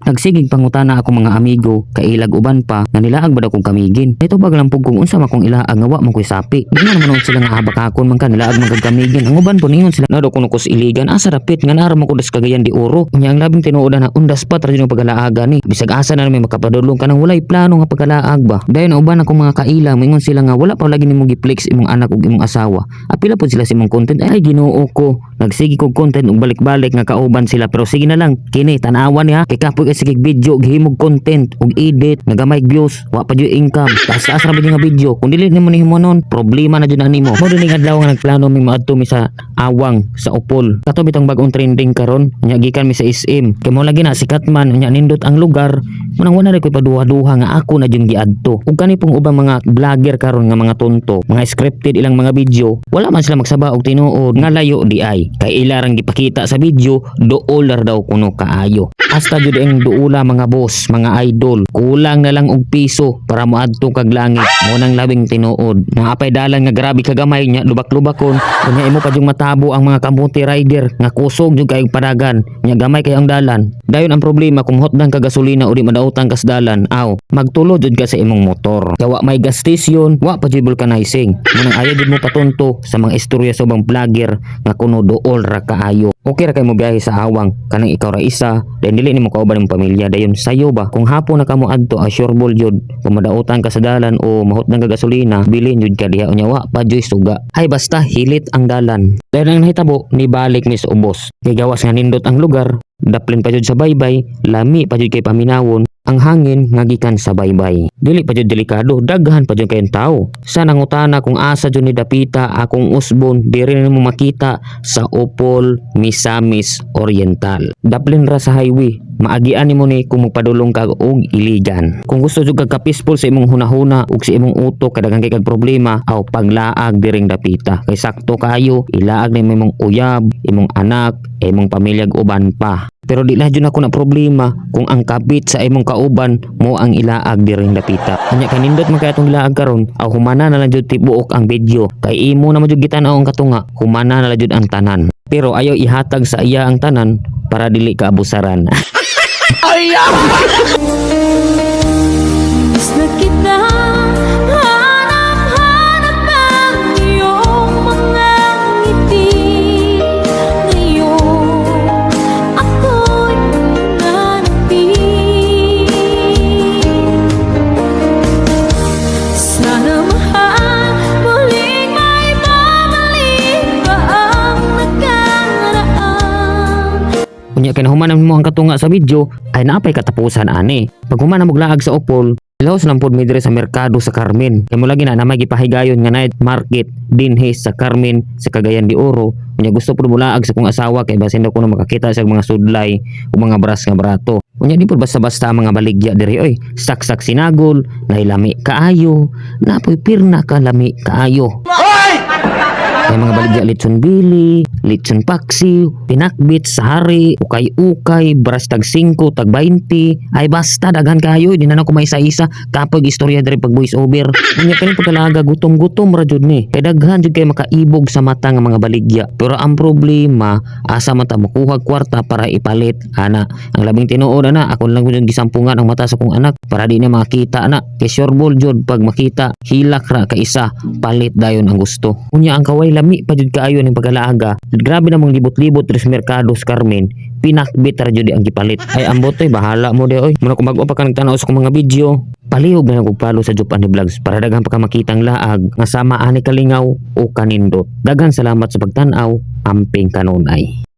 Nagsigig pangutana ako mga amigo, kailag uban pa, nga nilaag ba daw kong kamigin. Ito baglampog kung unsa man kong ilaag nga wa man ko'y sapi. Di nga naman sila nga habakakon man ka nilaag man kag kamigin. Ang uban po ningon sila na daw kuno ko iligan. Asa rapit nga naara mo ko das kagayan di oro. Unya ang labing tinuodan na undas pa tra yung pagkalaaga ni. Bisag asa na may makapadulong ka nang walay plano nga pagkalaag ba. Dayon uban akong mga kaila moingon sila nga wala pa lagi nimo gi-flex imong anak ug imong asawa. Apila po sila sa imong content. Ay Ginoo ko. Nagsigi kog content ug balik-balik nga kauban sila pero sige na lang kini tanawan niya kay kapoy sige video gihimog content ug edit nagamay views wa pa jud income taas ra ba nga video kung dili nimo nihimo non problema na jud nimo mo dining adlaw nga nagplano mi maadto mi sa awang sa upol kato bitong bag-ong trending karon nya gikan mi sa SM kay mo lagi na sikat man nya nindot ang lugar manang wala ra koy paduha-duha nga ako na jud giadto ug kani pong ubang mga vlogger karon nga mga tonto mga scripted ilang mga video wala man sila magsaba og tinuod nga layo di ay kay ilarang gipakita sa video dool daw kuno kaayo hasta jud ang duula mga boss mga idol kulang na lang og piso para moadto kag langit mo nang labing tinuod nga apay dalan nga grabe kagamay nya lubak-lubakon kunya imo pa jung matabo ang mga kamuti rider nga kusog jud kay padagan nya gamay kay ang dalan dayon ang problema kung hotdan ka gasolina o di madaotan kas dalan aw magtulo jud ka sa imong motor kawa may gas station wa pa jud vulcanizing mo nang ayo jud mo patunto sa mga istorya sa ubang vlogger nga kuno dool ra kaayo okay ra kay mo biyahe sa awang kanang ikaw ra isa then dili nimo kauban imong pamilya dayon sayo ba kung hapon na kamo adto assureball jud kung madautan ka sa dalan o mahutdan ka gasolina bilin jud ka diha unya wa pa joy suga ay basta hilit ang dalan dayon ang nahitabo ni balik mis ubos kay gawas nga nindot ang lugar daplin pa jud sa baybay lami pa jud kay paminawon ang hangin nga gikan sa baybay dili pa jud delikado daghan pa jud kay tawo sa nangutana kung asa jud ni dapita akong usbon diri nimo makita sa Upol Misamis Oriental daplin ra sa highway maagian nimo ni kung magpadulong kag og iligan kung gusto jud kag peaceful sa imong hunahuna ug sa imong utok kadaghan kay kag problema aw paglaag diring dapita kay sakto kayo ilaag ni imong uyab imong anak imong pamilya ug uban pa pero di na jud ako na problema kung ang kabit sa imong kauban mo ang ilaag diring dapita anya kanindot man kay atong ilaag karon aw humana na lang jud tibuok ang video kay imo na man jud gitan-aw ang katunga humana na lang jud ang tanan pero ayaw ihatag sa iya ang tanan para dili ka abusaran Miss na kita, hanap-hanap ang iyong mga ngiti. Ngayon, ako'y nanapin. Sana mahal, muling may babalik pa ang nakaraan. unya kay nahumanan mo ang katunga sa video ay naapay katapusan ani pag human mo laag sa Upol Laos lang pod midre sa merkado sa Carmen. Kay mo lagi na may gipahigayon nga night market dinhi sa Carmen sa Cagayan de Oro. Unya gusto pod mulaag sa kong asawa kay basin daw ko na makakita sa mga sudlay o mga bras nga barato. Unya di pod basta-basta ang mga baligya diri oy. Saksak sinagol, nailami kaayo, napoy pirna ka lami kaayo. May mga baligya litson bili, litson paksi, pinakbit, sahari, ukay-ukay, bras tag 5, tag 20, ay basta daghan kayo, di na ko may isa-isa, kapag istorya dari pag voice over. Unya kanin pagkalaga gutom-gutom ra jud ni. Kay daghan jud kay makaibog sa mata nga mga baligya. Pero ang problema, asa man ta makuha kwarta para ipalit ana. Ang labing tinuod ana, ako lang jud gisampungan ang mata sa kong anak para di na makita ana. Kay sureball jud pag makita, hilak ra ka isa, palit dayon ang gusto. Unya ang kaway lami pa jud kaayo ning pagkalaaga. Grabe namang libot-libot sa merkado sa Carmen. Pinakbit ra jud ang gipalit. Ay ambot oy, bahala mo de oy. Muna ko mag-o pa ka nagtanaw sa kong mga video. Palihog na nagog follow sa Jup Ani Vlogs para daghan pa ka makitang laag nga sama ani kalingaw o kanindot. Daghan salamat sa pagtan-aw. Amping kanunay.